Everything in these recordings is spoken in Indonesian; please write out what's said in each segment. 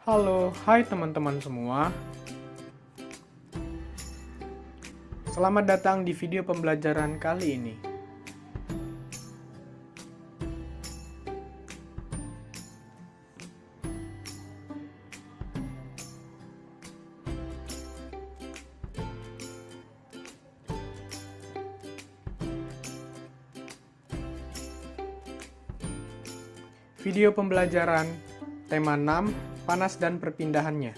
Halo, hai teman-teman semua. Selamat datang di video pembelajaran kali ini. Video pembelajaran tema 6, panas dan perpindahannya.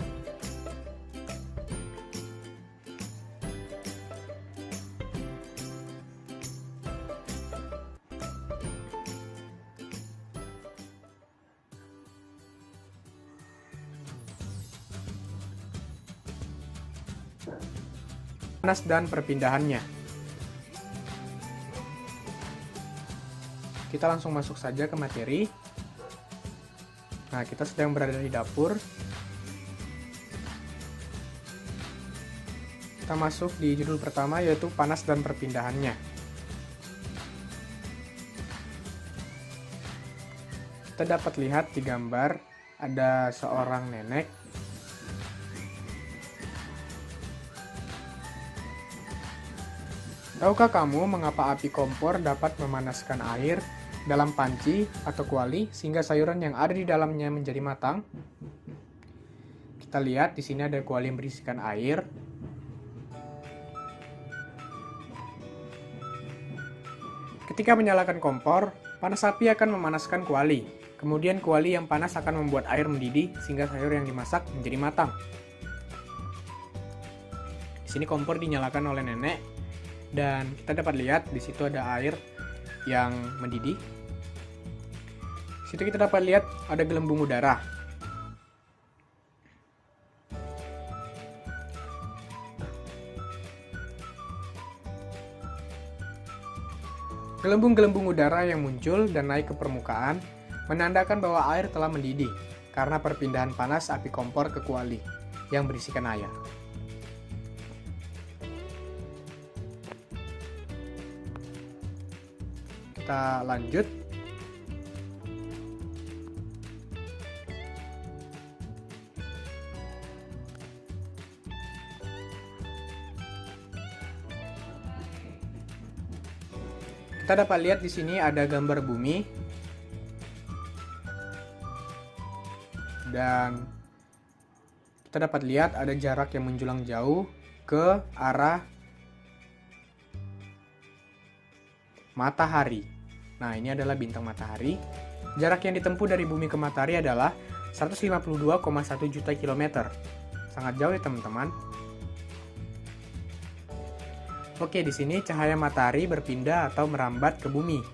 Panas dan perpindahannya. Kita langsung masuk saja ke materi. Nah, kita sedang berada di dapur. Kita masuk di judul pertama, yaitu panas dan perpindahannya. Kita dapat lihat di gambar ada seorang nenek. Tahukah kamu mengapa api kompor dapat memanaskan air dalam panci atau kuali sehingga sayuran yang ada di dalamnya menjadi matang? Kita lihat di sini ada kuali yang berisikan air. Ketika menyalakan kompor, panas api akan memanaskan kuali. Kemudian kuali yang panas akan membuat air mendidih sehingga sayur yang dimasak menjadi matang. Di sini kompor dinyalakan oleh nenek dan kita dapat lihat di situ ada air yang mendidih. Di situ kita dapat lihat ada gelembung udara. Gelembung-gelembung udara yang muncul dan naik ke permukaan menandakan bahwa air telah mendidih karena perpindahan panas api kompor ke kuali yang berisikan air. Kita lanjut. Kita dapat lihat di sini ada gambar bumi dan kita dapat lihat ada jarak yang menjulang jauh ke arah matahari. Nah, ini adalah bintang matahari. Jarak yang ditempuh dari bumi ke matahari adalah 152,1 juta kilometer. Sangat jauh ya teman-teman. Oke, di sini cahaya matahari berpindah atau merambat ke bumi.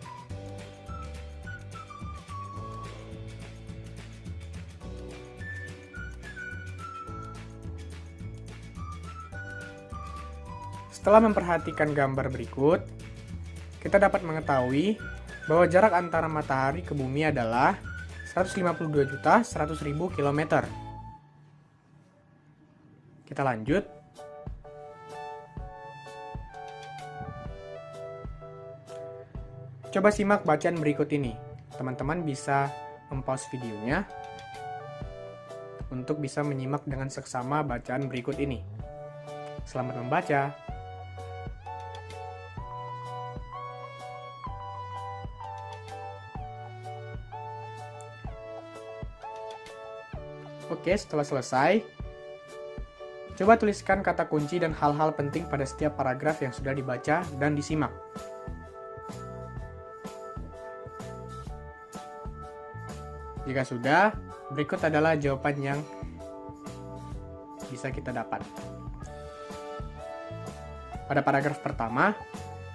Setelah memperhatikan gambar berikut, kita dapat mengetahui bahwa jarak antara matahari ke bumi adalah 152.100.000 km. Kita lanjut. Coba simak bacaan berikut ini. Teman-teman bisa mempause videonya untuk bisa menyimak dengan seksama bacaan berikut ini. Selamat membaca. Oke, setelah selesai, coba tuliskan kata kunci dan hal-hal penting pada setiap paragraf yang sudah dibaca dan disimak. Jika sudah, berikut adalah jawaban yang bisa kita dapat. Pada paragraf pertama,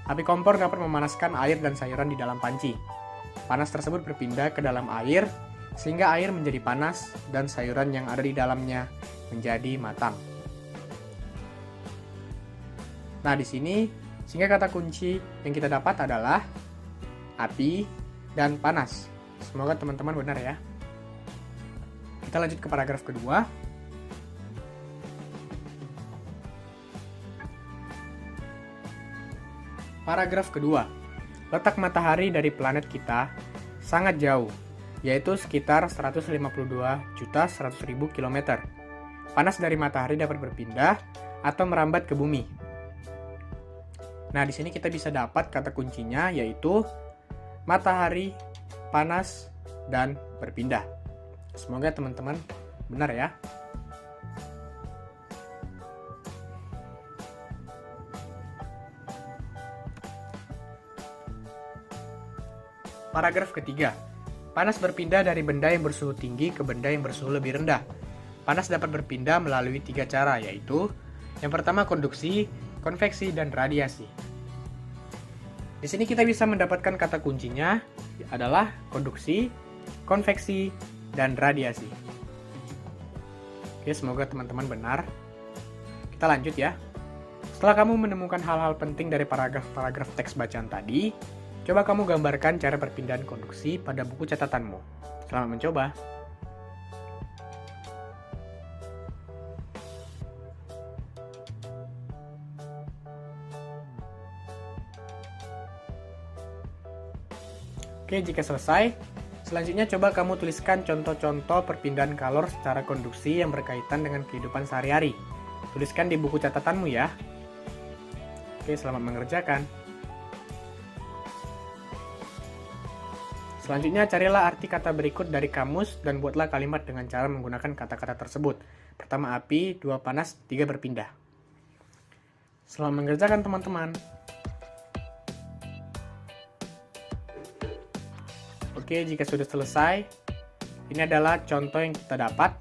api kompor dapat memanaskan air dan sayuran di dalam panci. Panas tersebut berpindah ke dalam air, sehingga air menjadi panas dan sayuran yang ada di dalamnya menjadi matang. Nah, di sini, sehingga kata kunci yang kita dapat adalah api dan panas. Semoga teman-teman benar ya. Kita lanjut ke paragraf kedua. Paragraf kedua. Letak matahari dari planet kita sangat jauh, yaitu sekitar 152.100.000 km. Panas dari matahari dapat berpindah atau merambat ke bumi. Nah, di sini kita bisa dapat kata kuncinya yaitu matahari, panas, dan berpindah. Semoga teman-teman benar ya. Paragraf ketiga. Panas berpindah dari benda yang bersuhu tinggi ke benda yang bersuhu lebih rendah. Panas dapat berpindah melalui 3 cara, yaitu yang pertama konduksi, konveksi, dan radiasi. Di sini kita bisa mendapatkan kata kuncinya adalah konduksi, konveksi, dan radiasi. Oke, semoga teman-teman benar. Kita lanjut ya. Setelah kamu menemukan hal-hal penting dari paragraf-paragraf teks bacaan tadi, coba kamu gambarkan cara perpindahan konduksi pada buku catatanmu. Selamat mencoba. Oke, jika selesai, selanjutnya coba kamu tuliskan contoh-contoh perpindahan kalor secara konduksi yang berkaitan dengan kehidupan sehari-hari. Tuliskan di buku catatanmu ya. Oke, selamat mengerjakan. Selanjutnya, carilah arti kata berikut dari kamus dan buatlah kalimat dengan cara menggunakan kata-kata tersebut. Pertama api, 2 panas, 3 berpindah. Selamat mengerjakan teman-teman. Oke, jika sudah selesai, ini adalah contoh yang kita dapat.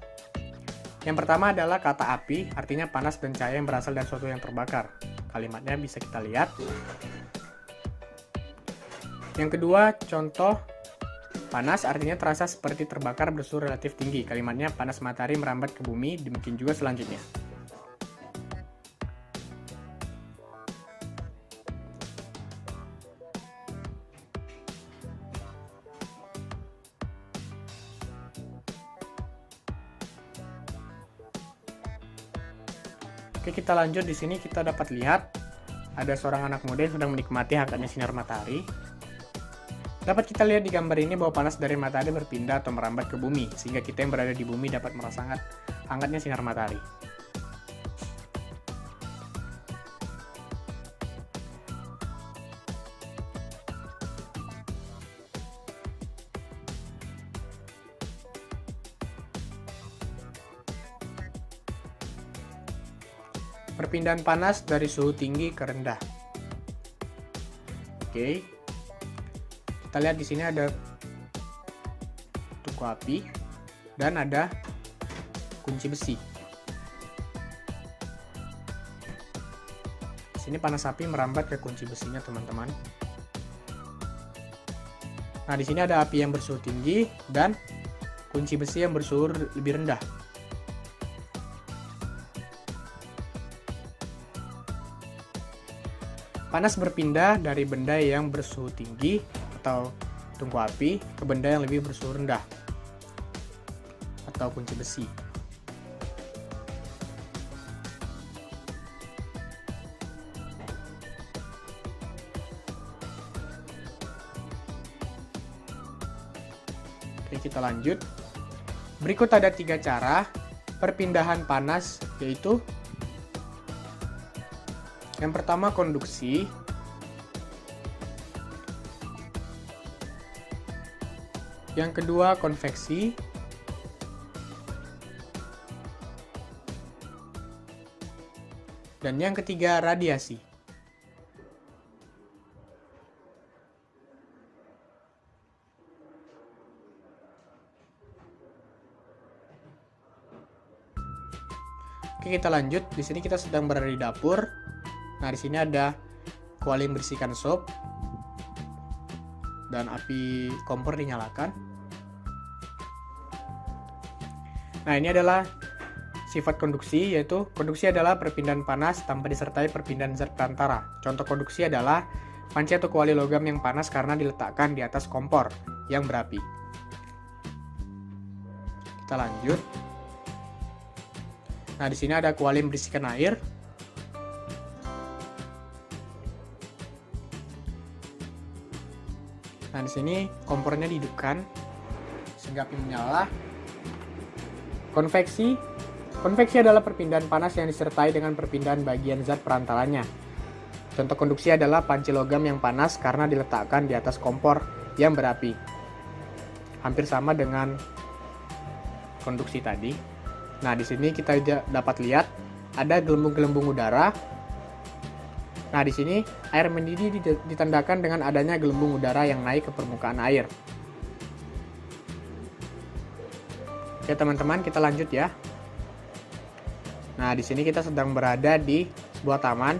Yang pertama adalah kata api, artinya panas dan cahaya yang berasal dari sesuatu yang terbakar. Kalimatnya bisa kita lihat. Yang kedua, contoh panas artinya terasa seperti terbakar bersuhu relatif tinggi. Kalimatnya panas matahari merambat ke bumi, demikian juga selanjutnya. Oke, kita lanjut. Di sini kita dapat lihat ada seorang anak muda yang sedang menikmati hangatnya sinar matahari. Dapat kita lihat di gambar ini bahwa panas dari matahari berpindah atau merambat ke bumi, sehingga kita yang berada di bumi dapat merasakan hangatnya sinar matahari. Perpindahan panas dari suhu tinggi ke rendah. Oke. Kita lihat di sini ada tungku api dan ada kunci besi. Di sini panas api merambat ke kunci besinya, teman-teman. Nah, di sini ada api yang bersuhu tinggi dan kunci besi yang bersuhu lebih rendah. Panas berpindah dari benda yang bersuhu tinggi atau tungku api ke benda yang lebih bersuhu rendah atau kunci besi. Oke, kita lanjut. Berikut ada 3 cara perpindahan panas, yaitu yang pertama konduksi, yang kedua konveksi, dan yang ketiga radiasi. Oke, kita lanjut. Di sini kita sedang berada di dapur. Nah, di sini ada kuali membersihkan sop dan api kompor dinyalakan. Nah, ini adalah sifat konduksi, yaitu konduksi adalah perpindahan panas tanpa disertai perpindahan zat perantara. Contoh konduksi adalah panci atau kuali logam yang panas karena diletakkan di atas kompor yang berapi. Kita lanjut. Nah, di sini ada kuali membersihkan air. Nah, di sini kompornya dihidupkan sehingga api menyala. Konveksi adalah perpindahan panas yang disertai dengan perpindahan bagian zat perantaranya. Contoh konduksi adalah panci logam yang panas karena diletakkan di atas kompor yang berapi. Hampir sama dengan konduksi tadi. Nah, di sini kita dapat lihat ada gelembung-gelembung udara. Nah, di sini air mendidih ditandakan dengan adanya gelembung udara yang naik ke permukaan air. Oke, teman-teman, kita lanjut ya. Nah, di sini kita sedang berada di sebuah taman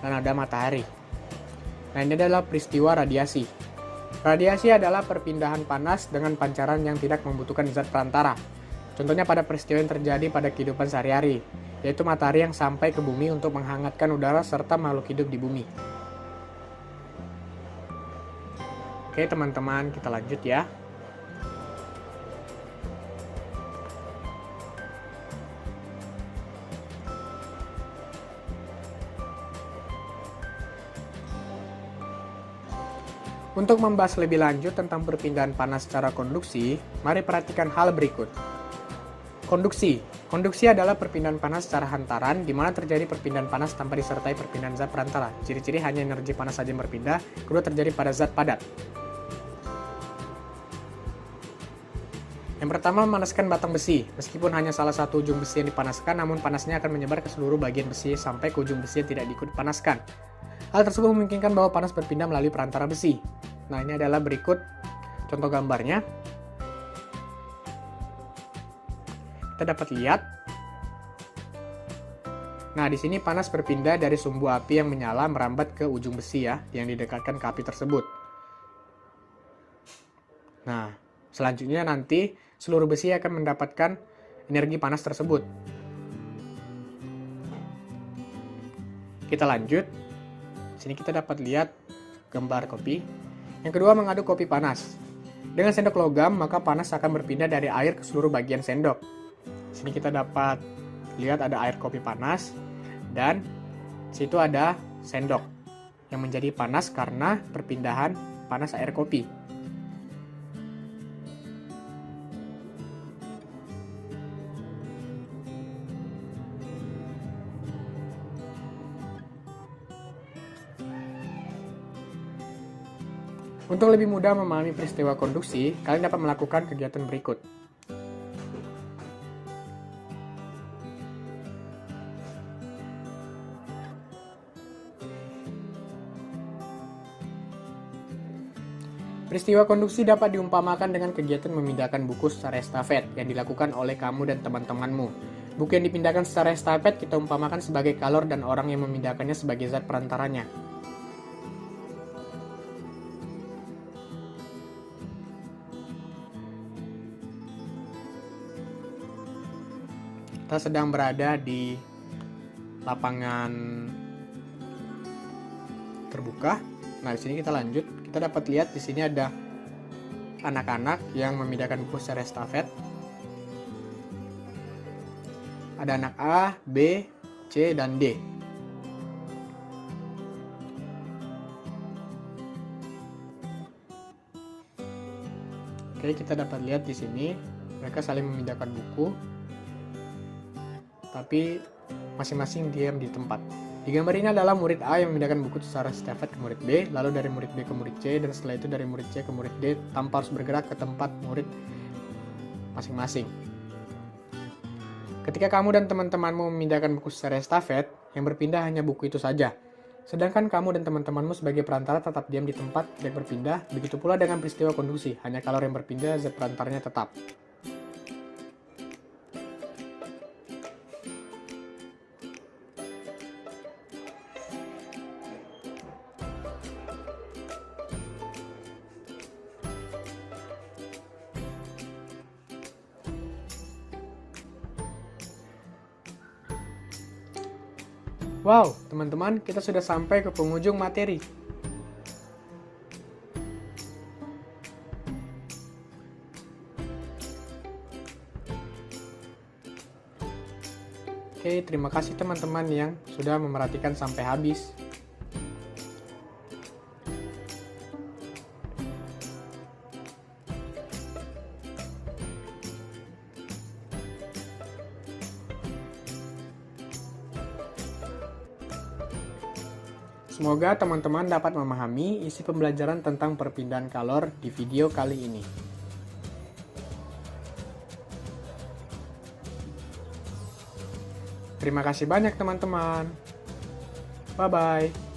dan ada matahari. Nah, ini adalah peristiwa radiasi. Radiasi adalah perpindahan panas dengan pancaran yang tidak membutuhkan zat perantara. Contohnya pada peristiwa yang terjadi pada kehidupan sehari-hari, yaitu matahari yang sampai ke bumi untuk menghangatkan udara serta makhluk hidup di bumi. Oke, teman-teman, kita lanjut ya. Untuk membahas lebih lanjut tentang perpindahan panas secara konduksi, mari perhatikan hal berikut. Konduksi adalah perpindahan panas secara hantaran, di mana terjadi perpindahan panas tanpa disertai perpindahan zat perantara. Ciri-ciri hanya energi panas saja yang berpindah, kedua terjadi pada zat padat. Yang pertama, memanaskan batang besi. Meskipun hanya salah satu ujung besi yang dipanaskan, namun panasnya akan menyebar ke seluruh bagian besi sampai ke ujung besi yang tidak diikut panaskan. Hal tersebut memungkinkan bahwa panas berpindah melalui perantara besi. Nah, ini adalah berikut contoh gambarnya. Kita dapat lihat. Nah, di sini panas berpindah dari sumbu api yang menyala merambat ke ujung besi ya, yang didekatkan ke api tersebut. Nah, selanjutnya nanti seluruh besi akan mendapatkan energi panas tersebut. Kita lanjut. Sini kita dapat lihat gambar kopi. Yang kedua, mengaduk kopi panas. Dengan sendok logam, maka panas akan berpindah dari air ke seluruh bagian sendok. Sini kita dapat lihat ada air kopi panas dan situ ada sendok yang menjadi panas karena perpindahan panas air kopi. Untuk lebih mudah memahami peristiwa konduksi, kalian dapat melakukan kegiatan berikut. Peristiwa konduksi dapat diumpamakan dengan kegiatan memindahkan buku secara estafet yang dilakukan oleh kamu dan teman-temanmu. Buku yang dipindahkan secara estafet kita umpamakan sebagai kalor dan orang yang memindahkannya sebagai zat perantaranya. Kita sedang berada di lapangan terbuka. Nah, di sini kita lanjut. Kita dapat lihat di sini ada anak-anak yang memindahkan buku secara estafet. Ada anak A, B, C, dan D. Oke, kita dapat lihat di sini mereka saling memindahkan buku, tapi masing-masing diam di tempat. Di gambar ini adalah murid A yang memindahkan buku secara estafet ke murid B, lalu dari murid B ke murid C, dan setelah itu dari murid C ke murid D tanpa harus bergerak ke tempat murid masing-masing. Ketika kamu dan teman-temanmu memindahkan buku secara estafet, yang berpindah hanya buku itu saja. Sedangkan kamu dan teman-temanmu sebagai perantara tetap diam di tempat, tidak berpindah. Begitu pula dengan peristiwa konduksi, hanya kalor yang berpindah, zat perantaranya tetap. Wow, teman-teman, kita sudah sampai ke penghujung materi. Oke, terima kasih teman-teman yang sudah memerhatikan sampai habis. Semoga teman-teman dapat memahami isi pembelajaran tentang perpindahan kalor di video kali ini. Terima kasih banyak teman-teman. Bye-bye.